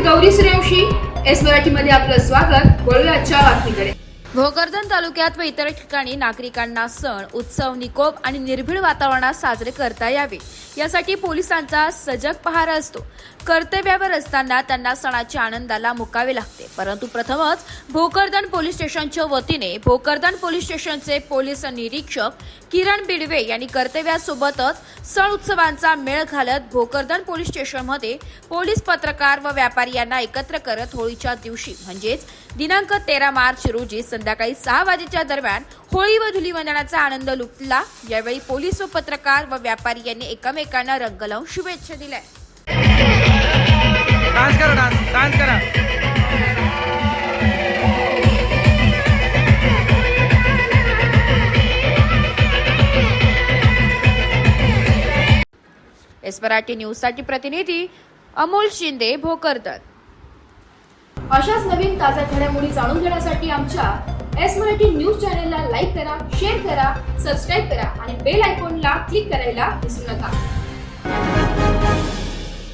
Gauri Suryavanshi, S मराठीमध्ये आपलं स्वागत। वळूया आजच्या बातमीकडे। भोकरदन तालुक्यात व इतर ठिकाणी नागरिकांना सण, उत्सव निकोप आणि निर्भीड वातावरणात साजरे करता यावे यासाठी पोलिसांचा सजग पहारा असतो। कर्तव्यावर असताना त्यांना सणाच्या आनंदाला मुकावे लागते, परंतु प्रथमच भोकरदन पोलीस स्टेशनच्या वतीने भोकरदन पोलीस स्टेशनचे पोलीस निरीक्षक किरण बिडवे यांनी कर्तव्यासोबतच सण उत्सवांचा मेळ घालत भोकरदन पोलीस स्टेशनमध्ये पोलीस पत्रकार व व्यापारी यांना एकत्र करत होळीच्या दिवशी म्हणजेच दिनांक 13 मार्च रोजी संध्याकाळी 6 वाजेच्या दरम्यान होळी व धुलीवंदनाचा आनंद लुटला। यावेळी पोलीस व पत्रकार व व्यापारी यांनी एकमेकांना रंग लावून शुभेच्छा दिल्या। डान्स करा, डान्स करा। एस मराठी न्यूज साठी प्रतिनिधी अमोल शिंदे, भोकरदन। अशाच नवीन ताज्या घडामोडी जाणून घेण्यासाठी आमच्या एस मराठी न्यूज चॅनलला लाईक करा, शेअर करा, सबस्क्राईब करा आणि बेल आयकॉनला क्लिक करायला विसरू नका।